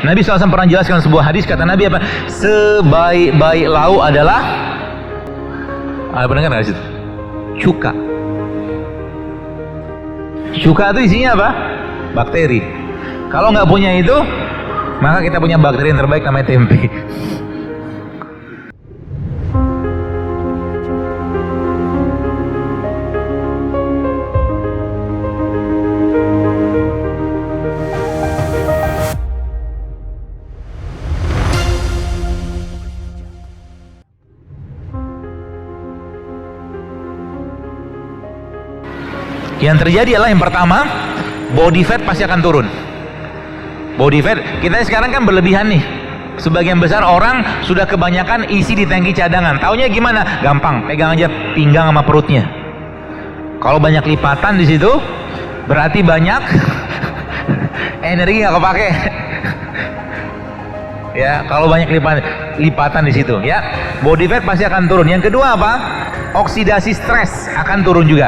Nabi SAW pernah jelaskan sebuah hadis, kata Nabi apa? Sebaik-baik lauk adalah pernah dengar nggak situ? Cuka. Cuka itu isinya apa? Bakteri. Kalau nggak punya itu, maka kita punya bakteri yang terbaik namanya tempe. Yang terjadi adalah yang pertama, body fat pasti akan turun. Body fat, kita sekarang kan berlebihan nih. Sebagian besar orang sudah kebanyakan isi di tangki cadangan. Taunya gimana? Gampang, pegang aja pinggang sama perutnya. Kalau banyak lipatan di situ, berarti banyak energi nggak kepake. Ya, kalau banyak lipatan di situ, ya, body fat pasti akan turun. Yang kedua apa? Oksidasi stres akan turun juga.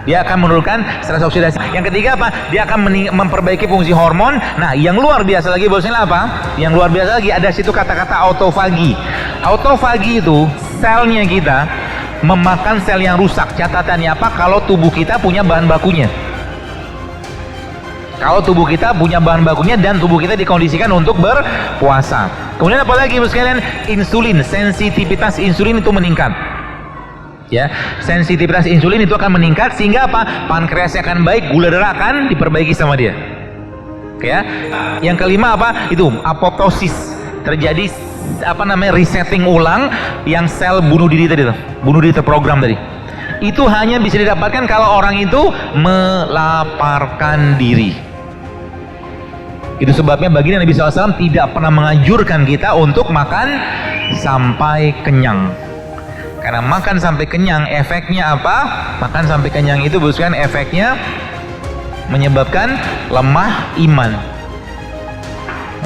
Dia akan menurunkan stres oksidasi. Yang ketiga apa? Dia akan memperbaiki fungsi hormon. Nah, yang luar biasa lagi bosnya apa? Yang luar biasa lagi ada situ kata-kata autofagi. Autofagi itu selnya kita memakan sel yang rusak. Catatannya apa? Kalau tubuh kita punya bahan bakunya. Kalau tubuh kita punya bahan bakunya dan tubuh kita dikondisikan untuk berpuasa. Kemudian apa lagi bos sekalian? Insulin, sensitivitas insulin itu meningkat. Ya, sensitivitas insulin itu akan meningkat sehingga apa? Pankreasnya akan baik, gula darah akan diperbaiki sama dia. Ya. Yang kelima apa? Itu apoptosis. Terjadi apa namanya? Resetting ulang yang sel bunuh diri tadi tuh. Bunuh diri terprogram tadi. Itu hanya bisa didapatkan kalau orang itu melaparkan diri. Itu sebabnya baginda Nabi SAW tidak pernah menganjurkan kita untuk makan sampai kenyang. Karena makan sampai kenyang efeknya apa? Makan sampai kenyang itu bukan efeknya menyebabkan lemah iman.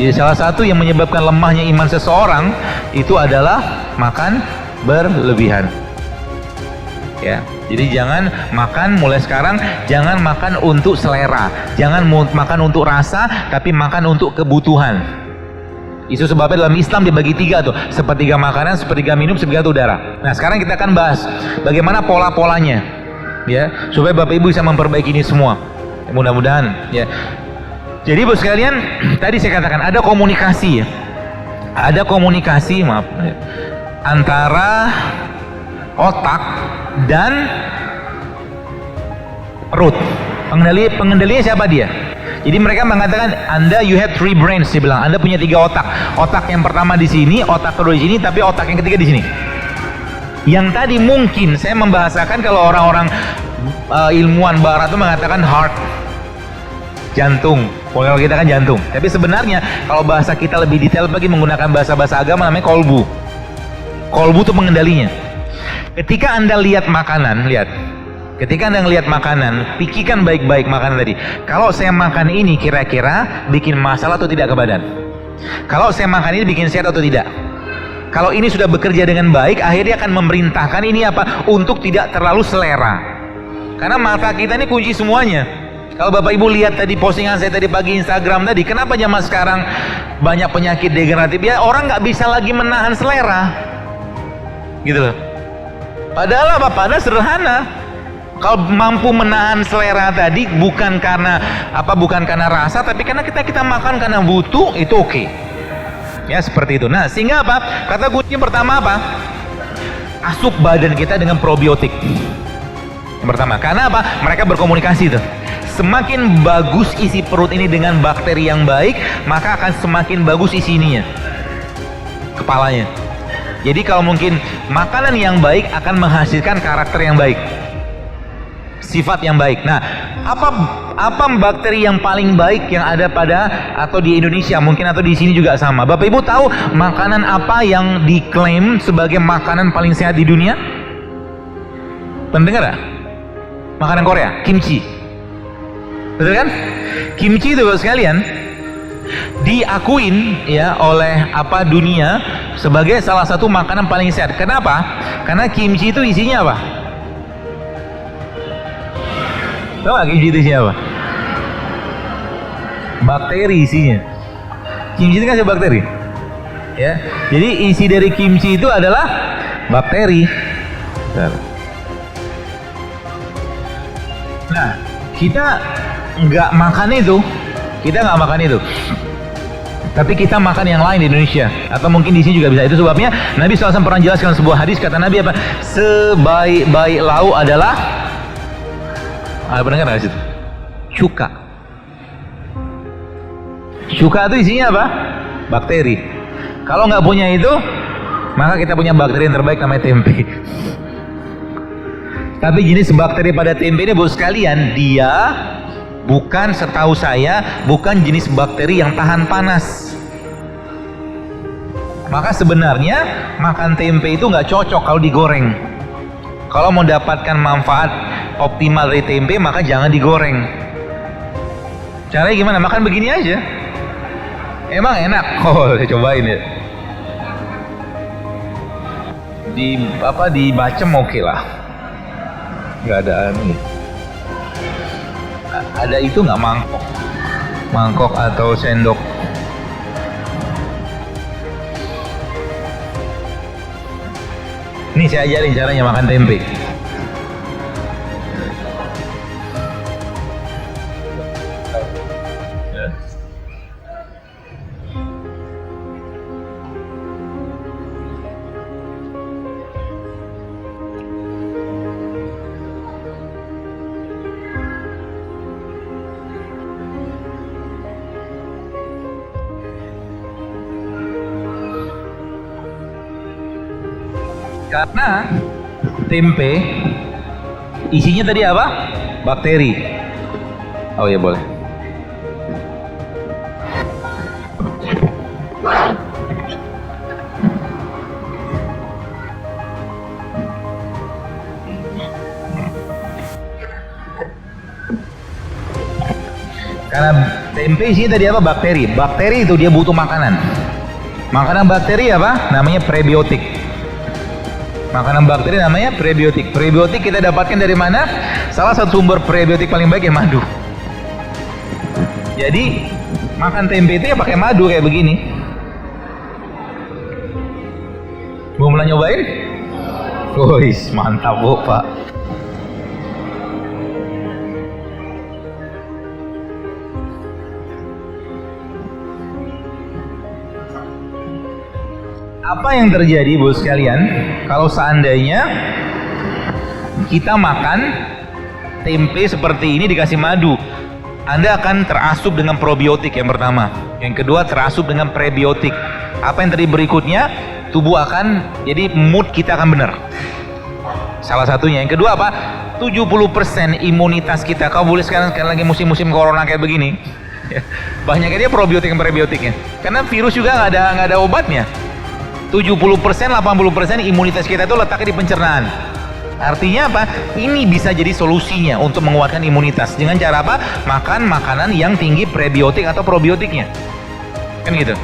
Jadi salah satu yang menyebabkan lemahnya iman seseorang itu adalah makan berlebihan. Ya, jadi jangan makan mulai sekarang, jangan makan untuk selera, jangan makan untuk rasa, tapi makan untuk kebutuhan. Itu sebabnya dalam Islam dibagi tiga tuh, sepertiga makanan, sepertiga minum, sepertiga udara. Nah sekarang kita akan bahas bagaimana pola-polanya, ya, supaya Bapak Ibu bisa memperbaiki ini semua. Mudah-mudahan, ya. Jadi bos sekalian, tadi saya katakan ada komunikasi, ya, ada komunikasi, maaf, antara otak dan perut. Pengendalinya siapa dia? Jadi mereka mengatakan Anda you have three brains, dia bilang. Anda punya 3 otak. Otak yang pertama di sini, otak kedua di sini, tapi otak yang ketiga di sini. Yang tadi mungkin saya membahasakan kalau orang-orang ilmuwan barat itu mengatakan heart, jantung. Kalau kita kan jantung. Tapi sebenarnya kalau bahasa kita lebih detail lagi menggunakan bahasa-bahasa agama namanya kolbu. Kolbu itu pengendalinya. Ketika Anda lihat makanan, lihat. Ketika Anda ngelihat makanan, pikirkan baik-baik makanan tadi. Kalau saya makan ini kira-kira bikin masalah atau tidak ke badan? Kalau saya makan ini bikin sehat atau tidak? Kalau ini sudah bekerja dengan baik, akhirnya akan memerintahkan ini apa? Untuk tidak terlalu selera. Karena mata kita ini kunci semuanya. Kalau Bapak Ibu lihat tadi postingan saya tadi pagi Instagram tadi, kenapa zaman sekarang banyak penyakit degeneratif? Ya orang nggak bisa lagi menahan selera. Gitu loh. Padahal apa? Padahal sederhana. Kalau mampu menahan selera tadi bukan karena apa? Bukan karena rasa, tapi karena kita makan karena butuh, itu oke. Ya seperti itu. Nah sehingga apa? Kata kunci pertama apa? Asup badan kita dengan probiotik. Yang pertama, karena apa? Mereka berkomunikasi tuh. Semakin bagus isi perut ini dengan bakteri yang baik, maka akan semakin bagus isi ininya, kepalanya. Jadi kalau mungkin makanan yang baik akan menghasilkan karakter yang baik, sifat yang baik. Nah, apa bakteri yang paling baik yang ada pada atau di Indonesia mungkin atau di sini juga sama? Bapak Ibu tahu makanan apa yang diklaim sebagai makanan paling sehat di dunia? Pendengar gak? Makanan Korea, kimchi. Betul kan? Kimchi itu sekalian diakuin ya oleh apa dunia sebagai salah satu makanan paling sehat. Kenapa? Karena kimchi itu isinya apa? Tahu nggak kimchi itu isinya apa? Bakteri isinya. Kimchi itu kan sebuah bakteri. Ya. Jadi isi dari kimchi itu adalah bakteri. Nah, kita nggak makan itu. Kita nggak makan itu. Tapi kita makan yang lain di Indonesia, atau mungkin di sini juga bisa. Itu sebabnya Nabi SAW pernah jelaskan sebuah hadis, kata Nabi apa? Sebaik-baik lauk adalah, ada pendengar nggak situ? Cuka. Cuka itu isinya apa? Bakteri. Kalau nggak punya itu, maka kita punya bakteri yang terbaik namanya tempe. Tapi jenis bakteri pada tempe ini, bos sekalian, dia bukan, setahu saya, bukan jenis bakteri yang tahan panas. Maka sebenarnya makan tempe itu nggak cocok kalau digoreng. Kalau mau dapatkan manfaat optimal dari tempe, maka jangan digoreng. Caranya gimana? Makan begini aja. Emang enak. Oh, saya cobain ya. Dibacem oke lah. Nggak ada ini. Ada itu nggak mangkok atau sendok? Ini saya ajarin caranya makan tempe. Karena tempe isinya tadi apa? Bakteri. Oh ya boleh. Karena tempe isinya tadi apa? Bakteri. Bakteri itu dia butuh makanan. Makanan bakteri apa? Namanya prebiotik. Makanan bakteri namanya prebiotik. Prebiotik kita dapatkan dari mana? Salah satu sumber prebiotik paling baik ya madu. Jadi makan tempe itu ya pakai madu kayak begini. Mau mulai nyobain? Wih, mantap bu pak. Apa yang terjadi bu sekalian kalau seandainya kita makan tempe seperti ini dikasih madu? Anda akan terasup dengan probiotik yang pertama. Yang kedua terasup dengan prebiotik. Apa yang tadi berikutnya? Tubuh akan, jadi mood kita akan benar. Salah satunya. Yang kedua apa? 70% imunitas kita. Kau boleh sekarang lagi musim-musim corona kayak begini. Banyaknya dia probiotik dan prebiotiknya. Karena virus juga nggak ada obatnya. 70%, 80% imunitas kita itu letaknya di pencernaan. Artinya apa? Ini bisa jadi solusinya untuk menguatkan imunitas. Dengan cara apa? Makan makanan yang tinggi prebiotik atau probiotiknya. Kan gitu.